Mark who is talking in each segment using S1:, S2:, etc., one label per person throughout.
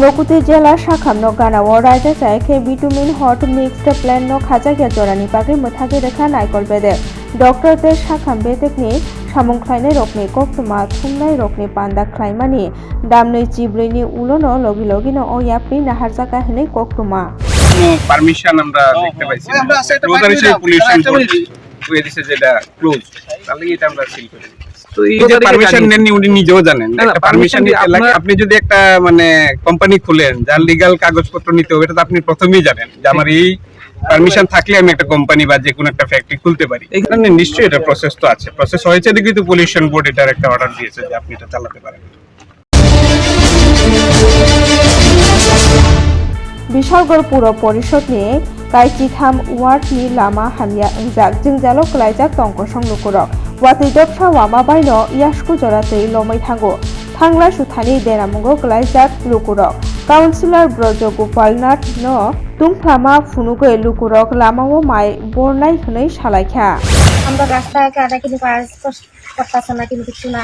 S1: Unokute jela shakamno ganao raja saike bitumin hot mixed plan no khajakia jorani pagri muthage rekha naikol bede doctor te shakam betekni samungkhlainai rokni koktuma thumnai rokni panda khlaimani damnei chibreni ulono logi logino o yapni naharjaka hinai koktuma
S2: permission আমরা দেখতে পাইছি closure হিসেবে police হয়ে দিয়েছে যেটা close তাহলে এটা আমরা সিল করে দিই তো এই যে পারমিশন নেননি উনি নিজেও জানেন একটা পারমিশন নিতে লাগে আপনি যদি একটা মানে কোম্পানি খুলেন যার লিগ্যাল কাগজপত্র নিতে হবে এটা তো আপনি প্রথমেই জানেন যে আমার এই পারমিশন থাকলে আমি একটা কোম্পানি বা যে কোনো একটা ফ্যাক্টরি খুলতে পারি এখানে নিশ্চয়ই এটা প্রসেস তো আছে প্রসেস হয়েছে দেখি তো পলিউশন বোর্ড এটার একটা অর্ডার দিয়েছে যে আপনি এটা চালাতে পারেন
S1: বিশালগড় পুর পরিষদ নিয়ে কাইচিথাম ওয়ার্ডনি লামা হামিয়া ওংজাক जोंजालो खलायजाक तंकसं लुकुरक वातै दबसा वामा बायनो यास्कु जरातै लमै थांगो थांला सुथानि देरामुंगो खलायजाक लुकुरक काउन्सिलर ब्रज गोपालनाथ न तुंफ्लामा फुनुगै लुकुरक लामाओ माय बरनाय हनै सालायखा
S3: আমরা রাস্তায় কাটা কিন্তু কাজ করতেছে না কিন্তু কিছু না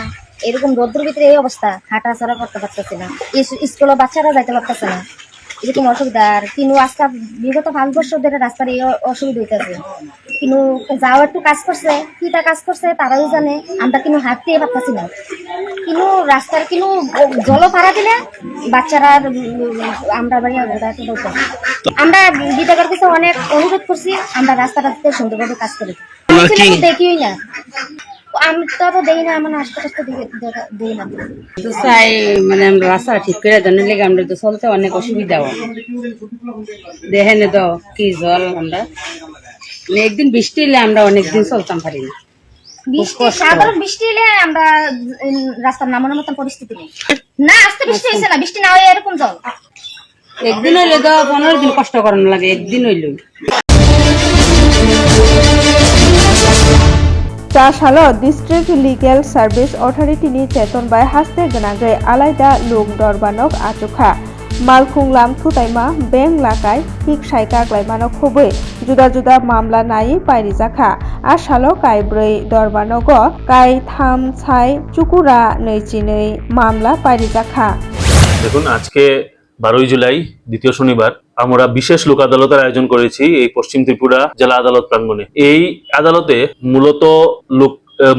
S3: এরকম রোদ্রের ভিতরে এই অবস্থা হাঁটাচলা করতে পারতেছে না স্কুলে বাচ্চারা যাইতে পারতেছে না এরকম অসুবিধা আর কিন্তু আজকে বিগত 5 বছর ধরে রাস্তার এই অসুবিধা হইতেছে কিন্তু যাও একটু কাজ করছে কিটা কাজ করছে তারাই জানে আমরা কিন্তু হাঁটতে পারতেছি না কিন্তু রাস্তার কিন্তু জল ভাড়া দিলে বাচ্চারা আমরা বাড়ি আমরা বিধায়কের কাছে অনেক অনুরোধ করছি আমরা রাস্তাটাতে সুন্দরভাবে কাজ করি দেখিই না আমি তো দেই না আমার আশপাশে দেই না
S4: তো চাই মানে আমরা রাস্তা ঠিক করে জানি লেগে আমরা তো চলতে অনেক অসুবিধা হয় দেখেন তো কি জল আমরা একদিন বৃষ্টি এলে আমরা অনেকদিন চলতাম পারি না
S3: সাধারণ বৃষ্টি এলে আমরা রাস্তার নামানোর মতন পরিস্থিতি নেই না আজকে বৃষ্টি হয়েছে না বৃষ্টি না হয় এরকম জল
S4: একদিন হইলে তো 15 দিন কষ্ট করানো লাগে একদিন হইল
S1: চাশালো ডিস্ট্রিক্ট লিগেল সার্ভিস অথরিটিनि চেতনবাय हास्ते गोनाङै आलायदा लुक दरबानक आचुखा मालखुंलाम थुताइमा बेंक लाकाय हिक साइका ग्लाइमानो खुबै जुदा जुदा मामला नायै पायरिजाखा आसालो काय 4 दरबानक काय 3 ছাই চুকুরা নৈচিनै মামলা পায়রিজাখা
S5: দেখুন আজকে 12 জুলাই দ্বিতীয় শনিবার আমরা বিশেষ লোক আদালতের আয়োজন করেছি এই পশ্চিম ত্রিপুরা জেলা আদালত প্রাঙ্গণে এই আদালতে মূলত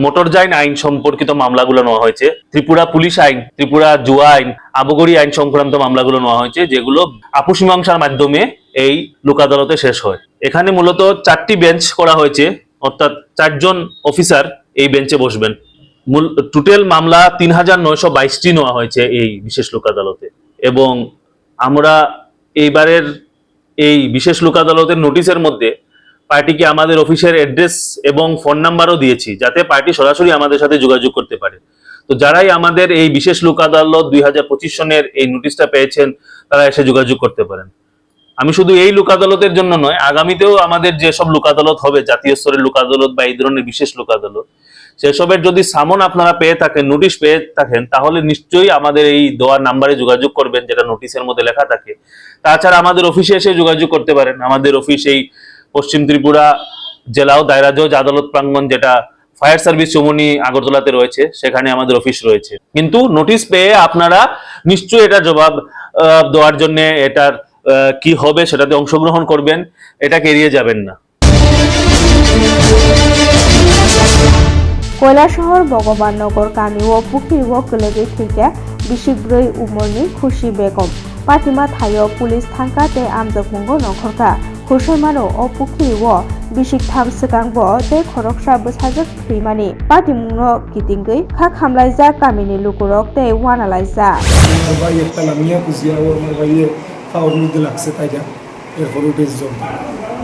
S5: মোটরযান আইন সম্পর্কিত মামলাগুলো নেওয়া হয়েছে ত্রিপুরা পুলিশ আইন ত্রিপুরা জুয়া আইন আবগারি আইন সংক্রান্ত মামলাগুলো নেওয়া হয়েছে যেগুলো আপসী মীমাংসার মাধ্যমে এই লোক আদালতে শেষ হয় এখানে মূলত 4টি বেঞ্চ করা হয়েছে অর্থাৎ 4 জন অফিসার এই বেঞ্চে বসবেন টোটাল মামলা 3922টি নেওয়া হয়েছে এই বিশেষ লোক আদালতে এবং আমরা এইবারের এই বিশেষ লোক আদালতের নোটিশের মধ্যে পার্টিকে আমাদের অফিসের অ্যাড্রেস এবং ফোন নাম্বারও দিয়েছি যাতে পার্টি সরাসরি আমাদের সাথে যোগাযোগ করতে পারে তো যারাই আমাদের এই বিশেষ লোক আদালত 2025 সনের এই নোটিশটা পেয়েছেন তারা এসে যোগাযোগ করতে পারেন আমি শুধু এই লোক আদালতের জন্য নয় আগামীতেও আমাদের যে সব লোক আদালত হবে জাতীয় স্তরের লোক আদালত বা এই ধরনের বিশেষ লোক আদালত সেসবের যদি সামন আপনারা পেয়ে থাকেন নোটিশ পেয়ে থাকেন তাহলে নিশ্চয়ই আমাদের এই দেওয়া নাম্বারে যোগাযোগ করবেন যেটা নোটিশের মধ্যে লেখা থাকে তাছাড়া আমাদের অফিসে এসে যোগাযোগ করতে পারেন আমাদের অফিস এই পশ্চিম ত্রিপুরা জেলা ও দায়রা জজ আদালত প্রাঙ্গণ যেটা ফায়ার সার্ভিস চৌমুহনী আগরতলাতে রয়েছে সেখানে আমাদের অফিস রয়েছে কিন্তু নোটিশ পেয়ে আপনারা নিশ্চয়ই এটা জবাব দেওয়ার জন্য এটার কি হবে সেটাতে অংশগ্রহণ করবেন এটাকে এড়িয়ে যাবেন না
S1: কৈলাসহর ভগবাননगर गामिओ पुखिरिओ गोलैगै थैग्या 24 उमरनि खुशी बेगम पाटिमा थायो पुलिस थांका ते आमजोगमुंगो नखरका हुसैमानो ओ पुखिरिओ बिसिकथाम सिगांबो ते खरकसा बोसाजोग थैमानि पाटिमुंनो गिदिंगै खा खामलायजा गामिनि लुकुरक ते वानालायजा
S6: ভাই একটা লামিয়া কুজিয়া ওর আমার ভাই পাওয়ার মধ্যে লাগছে তাইটা এর ফটোটেজ জন্য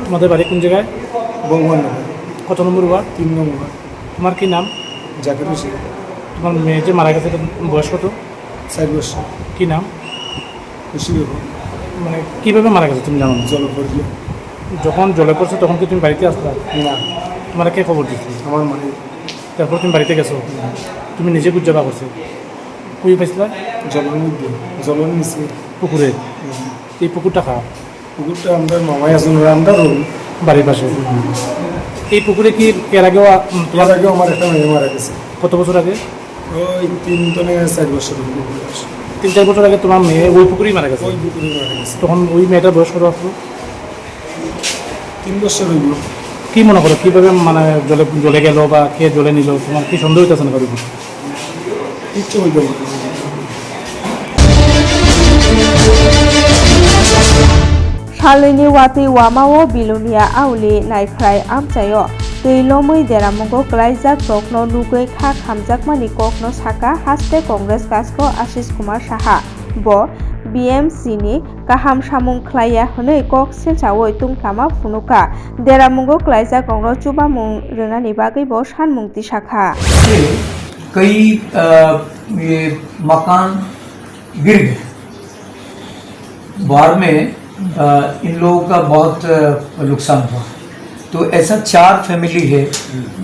S7: তোমাদের বাড়ি কোন জায়গায়
S6: ভগবাননগর
S7: কত নম্বর ওয়ার্ড
S6: 3 নম্বর
S7: তোমার কি নাম
S6: জাকির হোসেন
S7: তোমার মেয়ে যে মারা গেছে বয়স কত
S6: 4 বছর
S7: কি নাম
S6: খুশি বেগম
S7: মানে কিভাবে মারা গেছে তুমি জানো না
S6: জল পড়লো
S7: যখন জলে পড়ছে তখন কি তুমি বাড়িতে আসলা
S6: না
S7: তোমার কে খবর দিচ্ছি
S6: আমার মানে
S7: তারপর তুমি বাড়িতে গেছো তুমি নিজে বুঝাবা করছো কুই পাইছিলা
S6: জলের মধ্যে জলের নিচে
S7: পুকুরে এই পুকুরটা খাওয়া
S6: পুকুরটা আমরা মামাই আসুন আমরা
S7: বাড়ির পাশে এই পুকুরে কি এর আগেও
S6: তোমার আগেও আমার একটা মেয়ে মারা গেছে
S7: কত বছর আগে
S6: ওই 3 4 বছর
S7: 3-4 বছর আগে তোমার মেয়ে ওই পুকুরেই মারা গেছে।
S6: ওই পুকুরে মারা গেছে।
S7: তখন ওই মেয়েটার বয়স কত আসলো?
S6: 3 বছর হইল।
S7: কি মনে করো কীভাবে মানে জলে গেল বা কে জলে নিল, তোমার কি সন্দেহ হইতেছে না কারোর?
S6: কিচ্ছু হইতে পারে না।
S1: Shalini wati wamao bilunia auli naikrai amchayo tuilomui deramungo klaijak prokno nugui kha khamjakmani kokno saka haste Congress kasko Ashish Kumar Saha bo BMC ni kaham samung khlaiya hwnui kok silchawoi tungklama phunuka deramungo klaijak rongro chubamung rwnani bagui bo sanmungti sakha
S8: कई ये मकान गिर गए। बाढ़ में इन लोगों का बहुत नुकसान हुआ। तो ऐसा 4 फैमिली है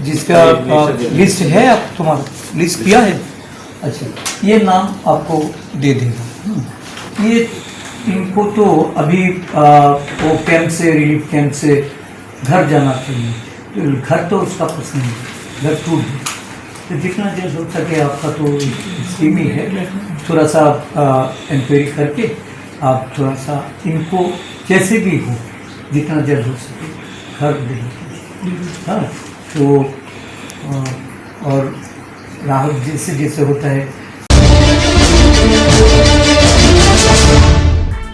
S8: जिसका लिस्ट है, आप तुम्हारा लिस्ट किया है? अच्छा, ये नाम आपको दे देगा। ये इनको तो अभी वो कैंप से, रिलीफ कैंप से घर जाना चाहिए। तो घर तो उसका प्रश्न है, घर टूट गया। तो जितना जल्द हो सके, आपका तो स्कीम ही है, थोड़ा सा इंक्वायरी करके आप थोड़ा सा इनको जैसे भी हो जितना जल्द हो सके घर दे। हाँ, तो और राहत जैसे जैसे होता है।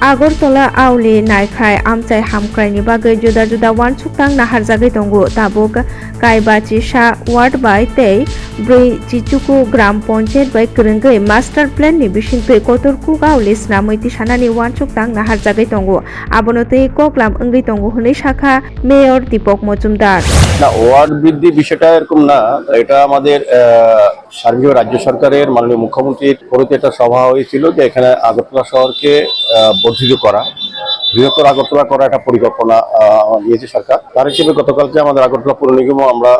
S1: Agartala auli naikrai amchai hamkraini bagui juda juda wansukthang naharjagui tongo tabuk kaibachi sa ward bai tei brui chichuku gram panchayat bai kwrwngui master plan ni bisingtui kotorku gauli snamui tisanani wansukthang naharjagui tongo abono tei koklam wngui tongo hwnui sakha mayor Deepak Majumdar
S9: না word বৃদ্ধি বিষয়টা এরকম না, এটা আমাদের সার্বিক রাজ্য সরকারের মাননীয় মুখ্যমন্ত্রীর পরিতে একটা সভা হয়েছিল যে এখানে আগরতলা শহরকে বর্ধিত করা, বৃহত্তর আগরতলা করা একটা পরিকল্পনা নিয়েছে সরকার। তার হিসেবে গতকালকে আমাদের আগরতলা পৌর নিগম আমরা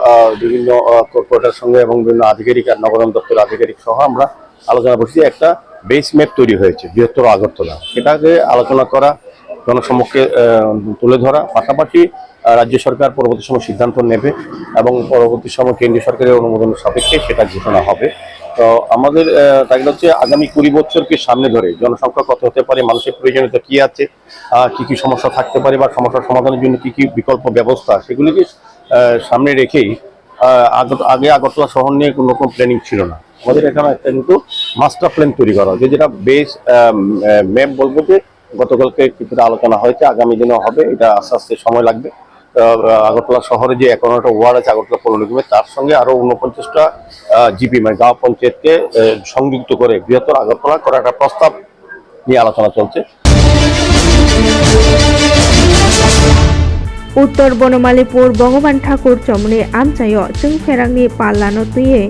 S9: বিভিন্ন কর্পোরেটের সঙ্গে এবং বিভিন্ন আধিকারিক আর নগরায়ণ দপ্তরের আধিকারিক সহ আমরা আলোচনা করছি। একটা বেস ম্যাপ তৈরি হয়েছে বৃহত্তর আগরতলা, সেটাকে আলোচনা করা, জনসম্মুখে তুলে ধরা, পাশাপাশি রাজ্য সরকার পরবর্তী সময় সিদ্ধান্ত নেবে এবং পরবর্তী সময় কেন্দ্রীয় সরকারের অনুমোদন সাপেক্ষে সেটা ঘোষণা হবে। তো আমাদের তাগিদ হচ্ছে আগামী 20 বছরকে সামনে ধরে জনসংখ্যা কত হতে পারে, মানুষের প্রয়োজনীয়তা কি আছে, কি কি সমস্যা থাকতে পারে বা সমস্যার সমাধানের জন্য কি কি বিকল্প ব্যবস্থা, সেগুলিকে সামনে রেখেই আগে আগরতলা শহর নিয়ে কোনো রকম প্ল্যানিং ছিল না। আমাদের এখানে একটা কিন্তু মাস্টার প্ল্যান তৈরি করা হয়েছে, যেটা বেস ম্যাপ বলবো যে গতকালকে কিছুটা আলোচনা হয়েছে, আগামী দিনেও হবে। এটা আস্তে আস্তে সময় লাগবে। আগরতলা শহরে যে 51টা ওয়ার্ড আছে আগরতলা পৌর নিগমে, তার সঙ্গে আরো 49টা জিপি মানে গাঁও পঞ্চায়েতকে সংযুক্ত করে বৃহত্তর আগরতলা করার একটা প্রস্তাব নিয়ে আলোচনা চলছে।
S1: उत्तर बनमालीपुर भगवान ठाकुर चमनि आमचायो जोंफेरांनि पाल्लानो तुये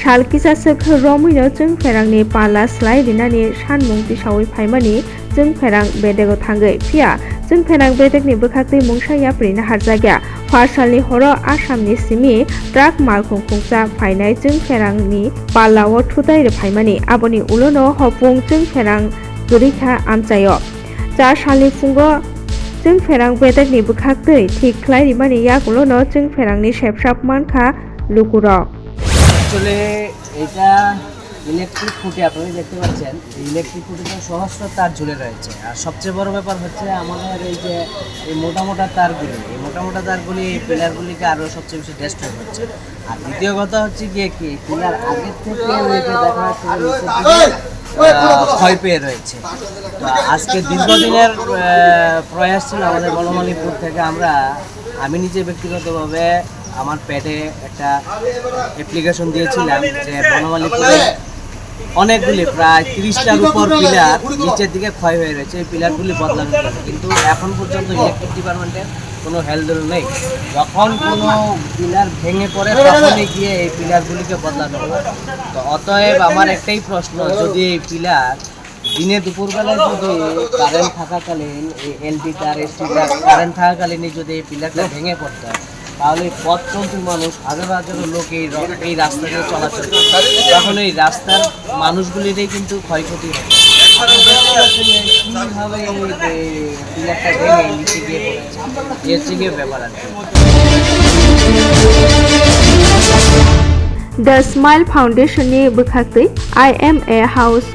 S1: सालकिसासोक रमैनो जोंफेरांनि पाल्ला स्लाय रिनानि सानमुं तिसावै फाइमानि जोंफेरां बेदेगो थांगै फिया जोंफेरां बेदेगनि बोखाक्तै मुंसाया प्रिना हारजाग्या फारसालनि हरो आसामनि सिमि ट्राक मालखुंखुंसा फाइनाय जोंफेरांनि पाल्लाओ थुदायरे फाइमानि आबनि उलोनो हपुं जोंफेरां गुरिखा आमचायो 4 सालनि फुंगो जोंफेरां बेदेगनि बोखाक्तै ठीक ख्लायरिमानि यागुलोनो जोंफेरांनि सेबसाब मानखा लुकुरक
S10: আসলে এটা ইলেকট্রিক খুঁটি আপনারা দেখতে পাচ্ছেন, ইলেকট্রিক খুঁটিতে সহস্র তার ঝুলে রয়েছে। আর সবচেয়ে বড় ব্যাপার হচ্ছে আমাদের এই যে এই মোটা মোটা তারগুলি, এই মোটা মোটা তারগুলি এই পিলারগুলিকে আরও সবচেয়ে বেশি ডেস্ট্রয় হচ্ছে। আর দ্বিতীয় কথা হচ্ছে গিয়ে কি পিলার আগের থেকে ওইটা দেখা যাচ্ছে ক্ষয় পেয়ে রয়েছে। তো আজকে দীর্ঘদিনের প্রয়াস ছিল আমাদের বনমালীপুর থেকে, আমি নিজে ব্যক্তিগতভাবে আমার প্যাডে একটা অ্যাপ্লিকেশন দিয়েছিলাম যে বনমালীপুরে অনেকগুলি প্রায় 30টার উপর পিলার নিচের দিকে ক্ষয় হয়ে রয়েছে, এই পিলারগুলি বদলানো হবে। কিন্তু এখন পর্যন্ত ইলেকট্রিক ডিপার্টমেন্টের কোনো হেলদোল নেই। যখন কোনো পিলার ভেঙে পড়ে তখনই গিয়ে এই পিলারগুলিকে বদলানো হবে। তো অতএব আমার একটাই প্রশ্ন, যদি এই পিলার দিনে দুপুরবেলায় যদি কারেন্ট থাকাকালীন এই এলডি তার এসটি তার কারেন্ট থাকাকালীনই যদি এই পিলারটা ভেঙে পড়তে হয়, তাহলে পথ চলতি মানুষ হাজার হাজার লোক এই রাস্তা দিয়ে চলাচল করে, তখন এই রাস্তার মানুষগুলিরই কিন্তু ক্ষয়ক্ষতি হয়। কীভাবে পিলারটা ভেঙে নিচে গিয়ে পড়েছে, এর থেকে ব্যাপার আর কি।
S1: The Smile Foundation ni bukhaktui IMA House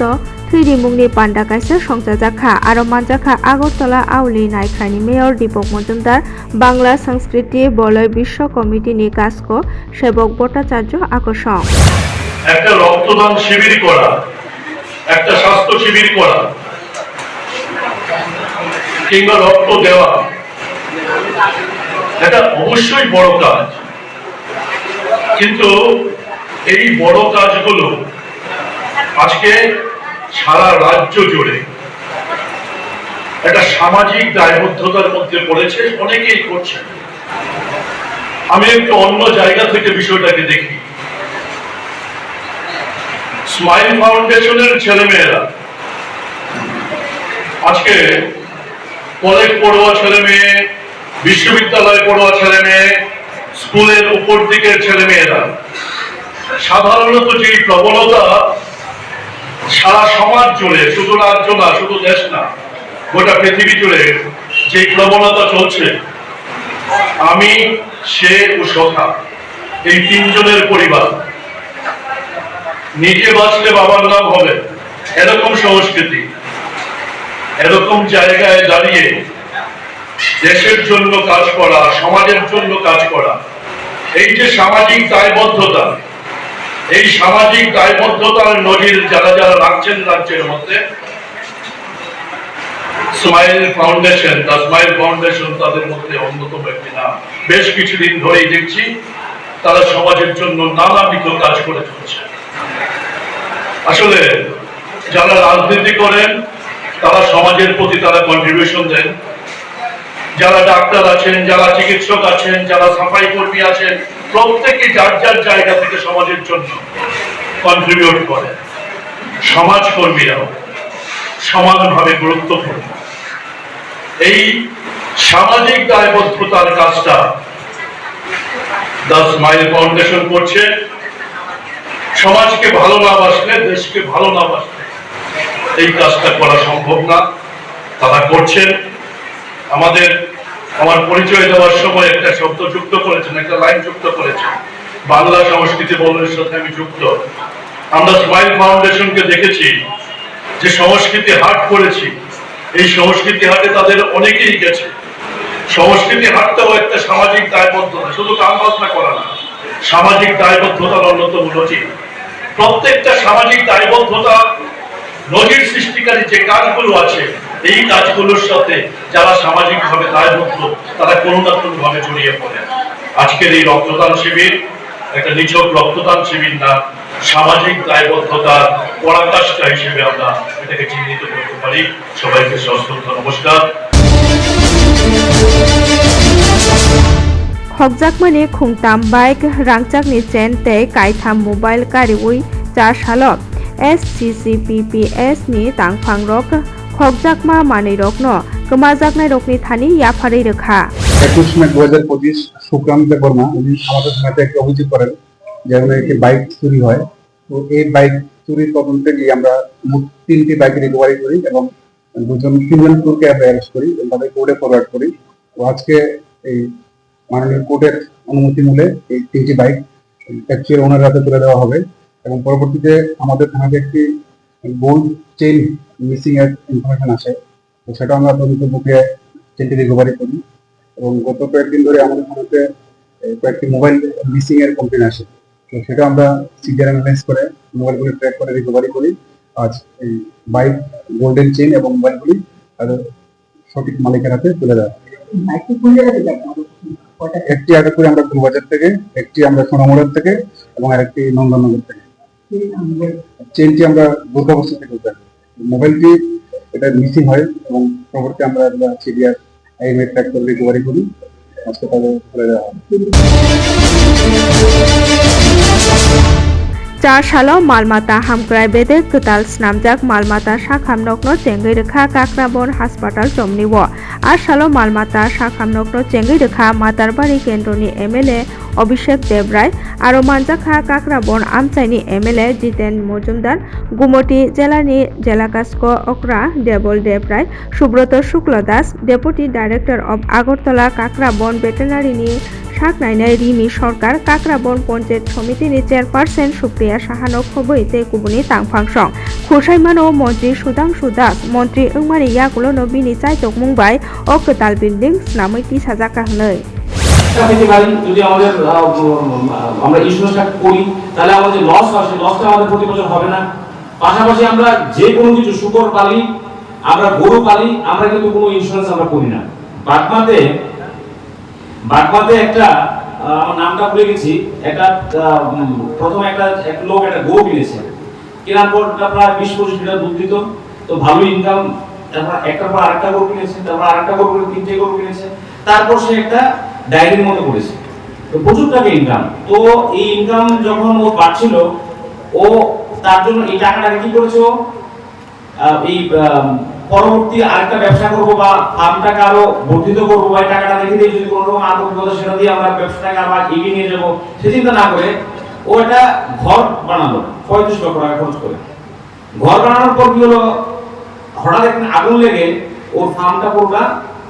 S1: Hirimungni Panda Kaisa Songjajakha aro Manjakha Agartala Auli Naikhani Mayor Deepak Majumdar Bangla Sanskriti Boloi Bishwa Committee ni Kasko Sebok Bhattacharya আকর্ষণ
S5: একটা রক্তদান শিবির করা, একটা স্বাস্থ্য শিবির করা কিংবা রক্ত দেওয়া, এটা অবশ্যই বড় কাজ, কিন্তু এই বড় কাজগুলো আজকে সারা রাজ্য জুড়ে একটা সামাজিক দায়বদ্ধতার মধ্যে পড়েছে, অনেকেই করছে। আমি একটু অন্য জায়গা থেকে বিষয়টাকে দেখি। স্মাইল ফাউন্ডেশনের ছেলেমেয়েরা আজকে কলেজ পড়ুয়া ছেলে মেয়ে, বিশ্ববিদ্যালয়ে পড়ুয়া ছেলে মেয়ে, স্কুলের উপর দিকের ছেলে মেয়েরা সাধারণত যে প্রবণতা সারা সমাজ জুড়ে, শুধু রাজ্য না, শুধু দেশ না, গোটা পৃথিবী জুড়ে যে প্রবণতা চলছে, আমি, সে ও সখা এই তিনজনের পরিবার, নিজে বাঁচলে বাবার নাম হবে, এরকম সংস্কৃতি, এরকম জায়গায় দাঁড়িয়ে দেশের জন্য কাজ করা, সমাজের জন্য কাজ করা, এই যে সামাজিক দায়বদ্ধতা, এই সামাজিক দায়বদ্ধতার নজির যারা যারা রাখছেন রাজ্যের মধ্যে, smile foundation, the smile foundation তাদের মধ্যে অন্যতম একটি নাম। বেশ কিছুদিন ধরেই দেখছি তারা সমাজের জন্য নানাবিধ কাজ করে চলছে। আসলে যারা রাজনীতি করেন তারা সমাজের প্রতি তারা কন্ট্রিবিউশন দেন, যারা ডাক্তার আছেন, যারা চিকিৎসক আছেন, যারা সাফাই কর্মী আছেন, প্রত্যেকে যার যার জায়গা থেকে সমাজের জন্য কন্ট্রিবিউট করেন। সমাজকর্মীরাও সমানভাবে গুরুত্বপূর্ণ। এই সামাজিক দায়বদ্ধতার কাজটা দ্য স্মাইল ফাউন্ডেশন করছে। সমাজকে ভালো না বাসলে, দেশকে ভালো না বাসলে এই কাজটা করা সম্ভব না, তারা করছেন। আমার পরিচয় দেওয়ার সময় একটা শব্দ যুক্ত করেছেন, একটা লাইন যুক্ত করেছেন, বাংলা সংস্কৃতি বলের সাথে আমি যুক্ত। আমরা স্মাইল ফাউন্ডেশনকে দেখেছি যে সংস্কৃতি হাট করেছি, এই সংস্কৃতি হাটে তাদের অনেকেই গেছে। সংস্কৃতি হাটটাও একটা সামাজিক দায়বদ্ধতা, শুধু গান বাজনা করা না, সামাজিক দায়বদ্ধতার অন্যতম নজির। প্রত্যেকটা সামাজিক দায়বদ্ধতা নজির সৃষ্টিকারী যে কাজগুলো আছে, এই কাজগুলোর সাথে যারা সামাজিকভাবে দায়বদ্ধ তারা কোনো না কোনো ভাবে জড়িয়ে পড়ে। আজকের এই রক্তদান শিবির একটা নিছক রক্তদান শিবির না, সামাজিক দায়বদ্ধতার পরাকাষ্ঠা হিসেবে আমরা এটাকে চিহ্নিত করতে পারি। সবাইকে সশ্রদ্ধ নমস্কার।
S1: Khokjakmani khungtam bike rangchakni chen tei kaitham mobile kariui 4 salok SCCPPS ni tangphangrok khokjakma manirokno gomajaknai rokni thani yaphari rekha
S11: 21 মে 2025 সুকান্ত বর্মা উনি আমাদের থানাতে একটা অভিযোগ করেন যে একটি বাইক চুরি হয়। তো এই বাইক চুরির তদন্তে গিয়ে আমরা মোট 3টি বাইক রিকভারি করি এবং তিনজন চোরকে আমরা অ্যারেস্ট করি, তাদের কোর্টে ফরওয়ার্ড করি। তো আজকে এই মাননীয় কোর্টের অনুমতি মূলে এই 3টি বাইক অ্যাকচুয়াল ওনার হাতে তুলে দেওয়া হবে এবং পরবর্তীতে আমাদের থানাতে একটি গোল্ড চেইন মিসিং এর ইনফরমেশন আসে, তো সেটা আমরা তদন্ত মুখে চেইনটি রিকভারি করি এবং গত কয়েকদিন ধরে আমাদের থানাতে কয়েকটি মোবাইল মিসিং এর কমপ্লেন আসে, তো সেটা আমরা সিডিআর অ্যানালাইজ করে মোবাইলগুলি ট্র্যাক করে রিকভারি করি। আজ এই বাইক, গোল্ডেন চেইন এবং মোবাইলগুলি তাদের সঠিক মালিকের হাতে তুলে দেওয়া। একটি আটক করে আমরা গুলবাজার থেকে, একটি আমরা সোনামুড়ার থেকে এবং আরেকটি নন্দননগর থেকে। চেইনটি আমরা দুর্গাবস্তি থেকে উদ্ধার করি। মোবাইলটি এটা মিসিং হয় এবং পরবর্তী আমরা সিডিআর আইএমএ ট্র্যাক করে রিকভারি করি, আজকে তাদের তুলে দেওয়া হবে।
S1: 4 salo malmata hamkrai bede ketal snamjak malmata sakhamnokno chengai rekha Kakrabon Hospital Chomniwo 8 salo malmata sakhamnokno chengai rekha Matarbari Kendroni MLA Abhishek Debroy আরো মানজাখা কাকরাবন আমচাইনি এমএলএ জিতেন মজুমদার গুমটি জেলানি জেলাকাস্ক অকরা Debal Debroy Subrata Shukla Das deputy director of Agartala Kakraban ভেটেরিনারিনি সাকনাইনাই রিমি সরকার কাকরাবন পঞ্চায়েত সমিতিনি চেয়ারপারসন সুপ্রিয়া সাহানো খবইতে কুবুনি তাংফাংসং খুরসাইমানো মন্ত্রী সুধাংশু দাস মন্ত্রী ওংমানি ইয়াকুলনো বিনি চাইতক মুম্বাই ও কোতাল বিল্ডিং নামৈতি সাজাকা হनै
S5: যদি আমাদের আমরা ইন্স্যুরেন্সটা করি তাহলে আমাদের লস হয় সেই লসটা আমাদের প্রতি বছর হবে না। পাশাপাশি আমরা যে কোনো কিছু শুকর পালি আমরা গরু পালি আমরা কিন্তু কোনো ইন্স্যুরেন্স আমরা করি না। বাগমাতে একটা আমার নামটা ভুলে গেছি, একটা প্রথমে একটা লোক একটা গরু কিনেছে, কেনার পর প্রায় 20-25 লিটার দুধ দিত, তো ভালো ইনকাম। তারপর একটার পর আরেকটা গরু কিনেছে, তারপর আরেকটা গরু কিনে 3টে গরু কিনেছে, তারপর সে একটা ডায়েরির মতো করেছে, তো প্রচুর টাকা ইনকাম। তো এই ইনকাম যখন ও পাচ্ছিল, ও তার জন্য এই টাকাটাকে কি করেছে, ও এই পরবর্তী আরেকটা ব্যবসা করবো বা ফার্মটাকে আরো বর্ধিত করবো বা টাকাটা রেখে দিয়ে যদি কোনো রকম আগ্রহ বিপদ সেটা দিয়ে আমরা ব্যবসাটাকে আবার এগিয়ে নিয়ে যাবো সে চিন্তা না করে ও একটা ঘর বানালো 35 লক্ষ টাকা খরচ করে। ঘর বানানোর পর কি হলো, হঠাৎ একদিন আগুন লেগে ওর ফার্মটা পুরোটা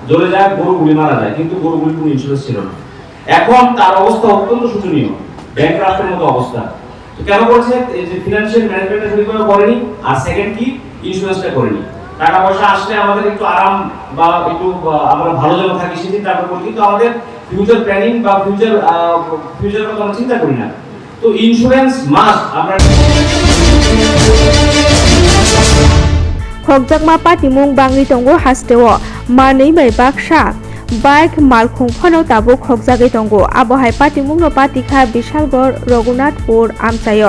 S5: জ্বলে যায়, গরুগুলি মারা যায়, কিন্তু গরুগুলির কোনো ইন্স্যুরেন্স ছিল না। এখন তার অবস্থা অত্যন্ত শোচনীয়, ব্যাংকরাপ্টের মতো অবস্থা। তো কেন করেছে, এই যে ফিনান্সিয়াল ম্যানেজমেন্টটা ঠিকভাবে করেনি, আর সেকেন্ড কি ইন্স্যুরেন্সটা করেনি। টাকা পয়সা আসলে আমাদের একটু আরাম বা একটু আমরা ভালো যেন থাকি সেদিন তারপর করি, কিন্তু আমাদের ফিউচার প্ল্যানিং বা ফিউচার কথা আমরা চিন্তা করি না। তো ইন্স্যুরেন্স মাস্ট। আমরা
S1: খকজাকমা পাটিমুং বাংলি টঙ্গো হাস্তেও মাनै bai baksa বাইক মালখুং ফানো তাবো খকজাগै টঙ্গো আবহাই পাটিমুংনো পাটিখা বিশালগড় রঘুনাথপুর আমচায়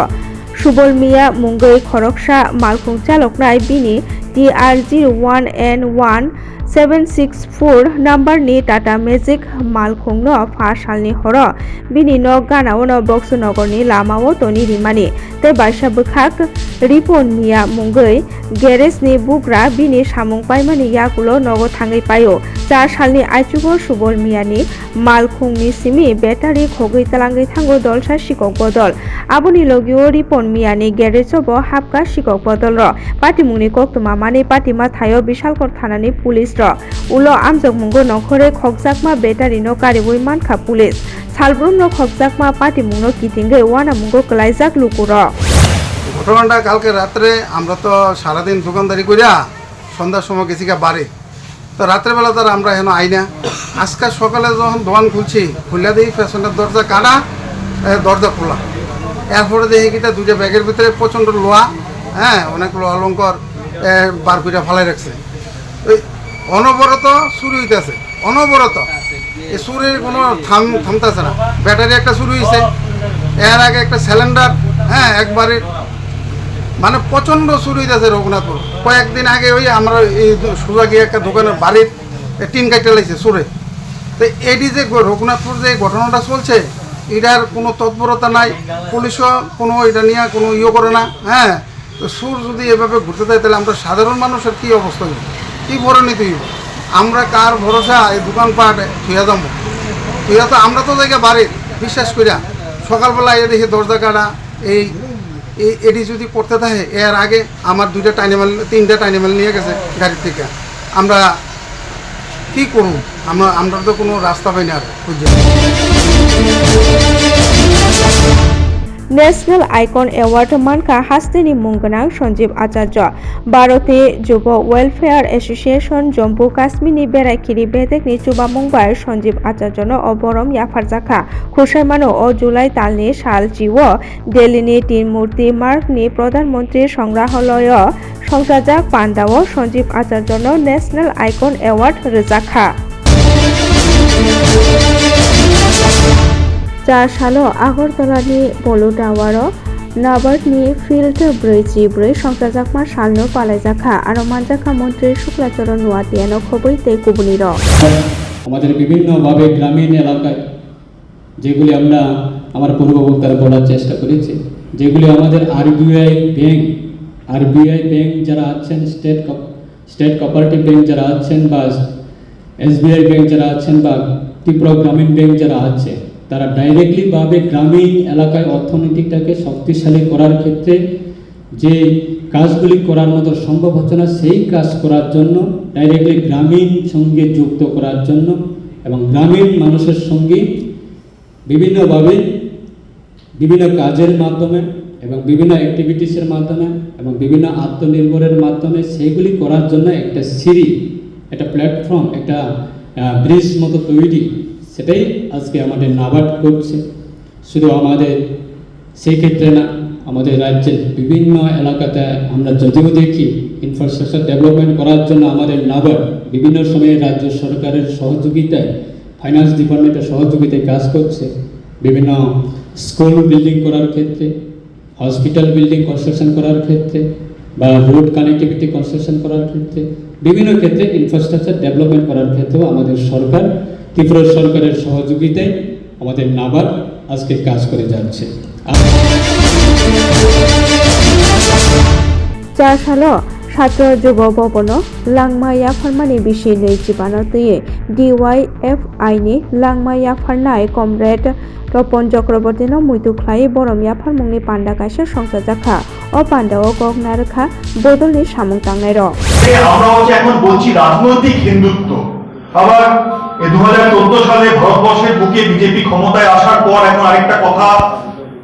S1: সুবল মিয়া মুঙ্গৈ খরকসা মালখুং চালকনাই বিনি TRG1N1764 নাম্বারনি টাটা মেজিক মালখুংনো 5 সালনি হর বিনি ন গানাওনো বক্সনগরनि लामाओ तनि रिमानि ते बाइसा बखाक रिपन मिया मुंगै ग्यारेजनि बुग्रा बिनि सामुं पाइमानि याकुलो नगो थाङै पायो 4 सालनि आइचुगो सुबल मियानि मालखुंनि सिमि बेटारि खगै तालाङै थांगो दलसा सिकक बदल आबनि लगियो रिपन मियानि ग्यारेजबो हाबका सिकक बदल र पाटिमुंनि कक्तमा माने पाटिमा थायो बिशालगड़ थानानि पुलिस र उलो आमजक मुंगो नखरे खकजाकमा बेटारि न कारिबुइ मानखा पुलिस सालब्रुम न खकजाकमा पाटिमुंनो किथिंगै वाना मुंगो कलाइजाक लुकुर
S12: ঘটনাটা কালকে রাত্রে আমরা তো সারাদিন দোকানদারি করিয়া সন্ধ্যার সময় গেছি বাড়ি, তো রাত্রেবেলা তার আমরা এখন আই না। আজকে সকালে যখন দোকান খুলছি, খুলে দিই পেছনের দরজা কাটা, দরজা খোলা। এরপরে দেখি কিটা দুইটা ব্যাগের ভিতরে প্রচণ্ড লোহা, অনেকগুলো অলঙ্কার বার করে ফেলাই রাখছে। ওই অনবরত চুরি হইতেছে, অনবরত এই চুরির কোনো থামতেছে না। ব্যাটারি একটা চুরি হয়েছে, এর আগে একটা সিলিন্ডার, একবারে মানে প্রচণ্ড চুরি হইতেছে রঘুনাথপুর। কয়েকদিন আগে ওই আমরা এই সোজা গিয়ে একটা দোকানের বাড়ির টিন কাইটে লাগছে চোরে। তো এটি যে রঘুনাথপুর যে ঘটনাটা চলছে, এটার কোনো তৎপরতা নাই, পুলিশও কোনো এটা নিয়ে কোনো করে না। তো সুর যদি এভাবে ঘুরতে থাকে তাহলে আমরা সাধারণ মানুষের কী অবস্থা হইব, কী পরিণতি হইব? আমরা কার ভরসা এই দোকানপাট থুয়া যাবো? থুয়া তো আমরা তো জায়গা বাড়ির বিশ্বাস করিয়া সকালবেলা এ দেখি দরজা কাটা। এটি যদি করতে থাকে, এর আগে আমার 3টা টাইনিমেল নিয়ে গেছে গাড়ির থেকে। আমরা কি করব? আমরা তো কোনো রাস্তা পাই না আর খুঁজে।
S1: ন্যাশনাল আইকন অ্যাওয়ার্ড মানকা হাস্তেনি মুংগনাং সঞ্জীব আচার্য ভারতে যুব ওয়েলফেয়ার এসোসিয়েশন জম্মু কাশ্মীরনি বেড়াইখিরি বেদেকনি চুবা মুংবাই সঞ্জীব আচার্যনো অবরম ইয়াফারজাখা খুসাইমানো ও জুলাই তালনি সাল জিও দিল্লিনি তিন মূর্তি মার্গনি প্রধানমন্ত্রী সংগ্রহালয় সংসাজাক পান্ডাও সঞ্জীব আচার্যনো ন্যাশনাল আইকন অ্যাওয়ার্ড রেজাখা 4 सालो আগরতলানি পলু টাওয়ার নাবার্ডনি ফিল্ড ব্রৈ সংসাজাকমা সালনো পালাইজাখা আর মানজাখা মন্ত্রী শুক্লাচরণ নোয়াতিয়ানো খবইতে কুবুনির
S13: আমাদের বিভিন্নভাবে গ্রামীণ এলাকায় যেগুলি আমরা আমার পূর্ববক্তারা বলার চেষ্টা করেছি, যেগুলি আমাদের আরবিআই ব্যাংক যারা আছেন, স্টেট কোঅপারেটিভ ব্যাংক যারা আছেন বা এসবিআই ব্যাংক যারা আছেন বা ত্রিপুরা গ্রামীণ ব্যাংক যারা আছে, তারা ডাইরেক্টলি ভাবে গ্রামীণ এলাকায় অর্থনীতিটাকে শক্তিশালী করার ক্ষেত্রে যে কাজগুলি করার মতো সম্ভব হচ্ছে না, সেই কাজ করার জন্য ডাইরেক্টলি গ্রামীণ সঙ্গে যুক্ত করার জন্য এবং গ্রামীণ মানুষের সঙ্গে বিভিন্নভাবে বিভিন্ন কাজের মাধ্যমে এবং বিভিন্ন অ্যাক্টিভিটিসের মাধ্যমে এবং বিভিন্ন আত্মনির্ভরের মাধ্যমে সেইগুলি করার জন্য একটা সিঁড়ি, একটা প্ল্যাটফর্ম, একটা ব্রিজ মতো তৈরি, সেটাই আজকে আমাদের নাবার্ড করছে। শুধু আমাদের সেই ক্ষেত্রে না, আমাদের রাজ্যের বিভিন্ন এলাকাতে আমরা যদিও দেখি ইনফ্রাস্ট্রাকচার ডেভেলপমেন্ট করার জন্য আমাদের নাবার্ড বিভিন্ন সময়ে রাজ্য সরকারের সহযোগিতায়, ফাইন্যান্স ডিপার্টমেন্টের সহযোগিতায় কাজ করছে। বিভিন্ন স্কুল বিল্ডিং করার ক্ষেত্রে, হসপিটাল বিল্ডিং কনস্ট্রাকশন করার ক্ষেত্রে বা রোড কানেক্টিভিটি কনস্ট্রাকশন করার ক্ষেত্রে, বিভিন্ন ক্ষেত্রে ইনফ্রাস্ট্রাকচার ডেভেলপমেন্ট করার ক্ষেত্রেও আমাদের সরকার, ত্রিপুরা সরকারের সহযোগিতায় আমাদের নাবার্ড আজকে কাজ করে যাচ্ছে।
S1: চারশাল ছাত্র যুব ভবন langmaya farmani bisi leijibano tuye DYFI ni langmaya farnai comrade Topon Chakraborty no muitu khlai boromia farmungni panda kaisa songsa jakha o panda o gogna rakha bodolni samung tangnai ro
S14: আমরা হচ্ছে এখন বলছি রাজনৈতিক হিন্দুত্ব। আবার 2014 সালে ভারতবর্ষের বুকে বিজেপি ক্ষমতায় আসার পর এখন আরেকটা কথা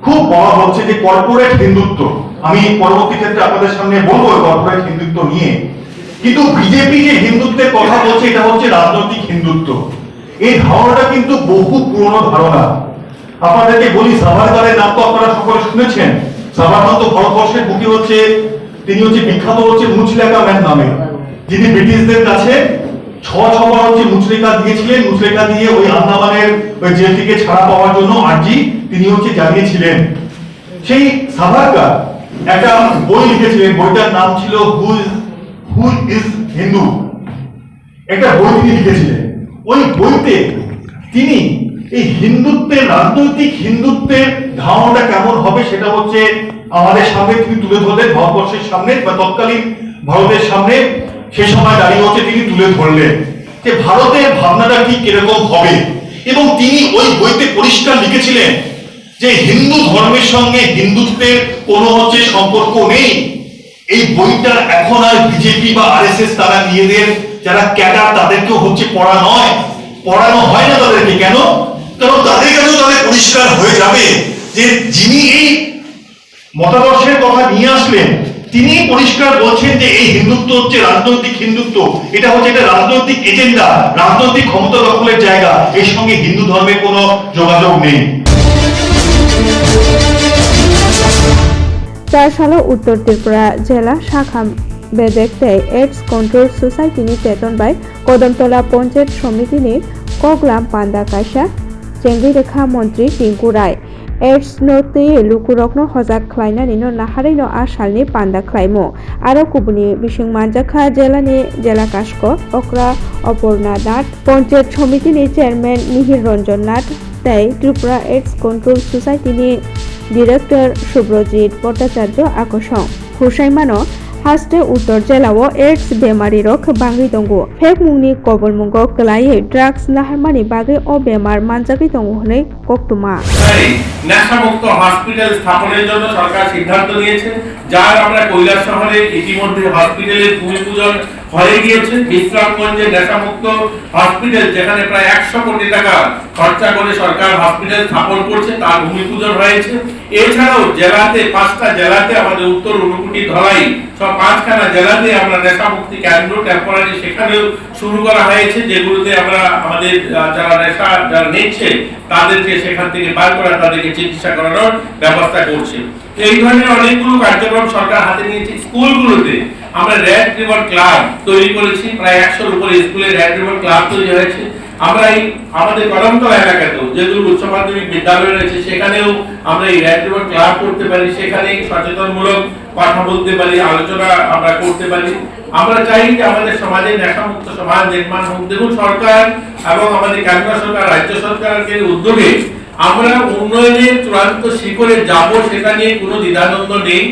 S14: খুব বলা হচ্ছে যে কর্পোরেট হিন্দুত্ব। আমি পরবর্তী ক্ষেত্রে আপনাদের সামনে বলবো কর্পোরেট হিন্দুত্ব নিয়ে, কিন্তু বিজেপি যে হিন্দুত্বের কথা বলছে এটা হচ্ছে রাজনৈতিক হিন্দুত্ব। এই ধারণাটা কিন্তু বহু পুরনো ধারণা। আপনাদেরকে বলি, সাভারকারের নাম তো আপনারা সকলে শুনেছেন। সাভারকার তো ভারতবর্ষের বুকে হচ্ছে, তিনি হচ্ছে বিখ্যাত হচ্ছে মুচলেকা ম্যান নামে, যিনি ব্রিটিশদের কাছে ছবার হচ্ছে মুচলেকা দিয়েছিলেন। মুচলেকা দিয়ে ওই আন্দামানের ওই জেল থেকে ছাড়া পাওয়ার জন্য আর্জি তিনি হচ্ছে জানিয়েছিলেন। সেই সাভারকার একটা বই লিখেছিলেন, বইটার নাম ছিল হু ইজ হিন্দু। একটা বই তিনি লিখেছিলেন। ওই বইতে তিনি এই হিন্দুত্বের, রাজনৈতিক হিন্দুত্বের ধারণাটা কেমন হবে সেটা হচ্ছে আমাদের সামনে তিনি তুলে ধরলেন, ভারতবর্ষের সামনে বা তৎকালীন ভারতের সামনে সে সময় দাঁড়িয়ে হচ্ছে তিনি তুলে ধরলেন যে ভারতের ভাবনাটা ঠিক কিরকম হবে। এবং তিনি ওই বইতে পরিষ্কার লিখেছিলেন যে হিন্দু ধর্মের সঙ্গে হিন্দুত্বের কোনো হচ্ছে সম্পর্ক নেই। এই বইটা এখন আর বিজেপি বা আরএসএস তারা নিজেদের যারা ক্যাডার তাদেরকেও হচ্ছে পড়ানো হয় না তাদেরকে। কেন? কারণ তাদের কাছেও তাদের পরিষ্কার হয়ে যাবে যে যিনি এই মতাদর্শের কথা নিয়ে আসলেন তিনি পরিষ্কার বলছেন যে এই হিন্দুত্ব হচ্ছে রাজনৈতিক হিন্দুত্ব, এটা হচ্ছে একটা রাজনৈতিক এজেন্ডা, রাজনৈতিক ক্ষমতা দখলের জায়গা, এর সঙ্গে হিন্দু ধর্মের কোনো যোগাযোগ নেই।
S1: চারশাল উত্তর ত্রিপুরা জেলা শাখা বেদেকতে এইডস কন্ট্রোল সোসাইটিनि চেতনবাই কদমতলা পঞ্চায়েত সমিতিनि কগলাম পান্ডা কাইসা চেঙ্গি রেখা মন্ত্রী টিঙ্কু রায় এইডস नोतै लुकुरकनो हजाक ख्लायनानि नो नाहारैनो आसालनि पान्दा ख्लायमो आरो कुबुनि बिसिं मानजाखा जेलानि जेला काशक अक्रा अपर्णा नाथ पञ्चायत समितिनि चेयरमैन मिहिर रंजन नाथ तै त्रिपुरा एड्स कंट्रोल सोसाइटिनि डिरेक्टर सुब्रजित भट्टाचार्य आकर्षण हुसाइमानो हास्टे उत्तर जिल्लाओ एड्स बेमारी रक बांगै दंगो फेक मुंनि कबलमुंगो कलायै ड्राग्स नाहारमानि बागै अ बेमार मानजागै दंगो हनै कक्तुमा
S15: নেশামুক্ত হসপিটাল স্থাপনের জন্য সরকার সিদ্ধান্ত নিয়েছে, যার আমরা কৈলাস শহরে ইতিমধ্যে হসপিটালের ভূমি পূজন হয়ে গিয়েছে। বিশ্রামগঞ্জে নেশামুক্ত হসপিটাল, যেখানে প্রায় 100 কোটি টাকা খরচা করে সরকার হসপিটাল স্থাপন করছে, তার ভূমি পূজন হয়েছে। এছাড়াও জেলাতে 5টা জেলাতে আমাদের উত্তর ঊনকোটি ধলাই সব 5খানা জেলাতে আমরা নেশামুক্তি কেন্দ্র টেম্পোরারি সেখানেও শুরু করা হয়েছে, যেগুলোতে আমরা আমাদের যারা নেশা যারা নিচ্ছে তাদেরকে সেখান থেকে বার করা, তাদেরকে চিকিৎসা করানোর ব্যবস্থা করছে। এই ধরনের অনেকগুলো কার্যক্রম সরকার হাতে নিয়েছে। স্কুলগুলোতে আমরা রেড রিভার ক্লাব তৈরি করেছি, প্রায় 100-এর উপরে স্কুলে রেড রিভার ক্লাব তৈরি হয়েছে। আমরা এই আমাদের কদমতলা এলাকাতেও যেগুলো উচ্চ মাধ্যমিক বিদ্যালয় রয়েছে সেখানেও আমরা এই রেড রিভার ক্লাব করতে পারি, সেখানে সচেতনমূলক কথা বলতে পারি, আলোচনা আমরা করতে পারি। আমরা চাই যে আমাদের সমাজে নেশামুক্ত সমাজ নির্মাণ হোক। দেখুন, সরকার এবং আমাদের কেন্দ্র সরকার, রাজ্য সরকারের উদ্যোগে আমরা উন্নয়নের চূড়ান্ত শিখরে যাব, সেটা নিয়ে কোনো দ্বিধাদ্বন্দ্ব নেই।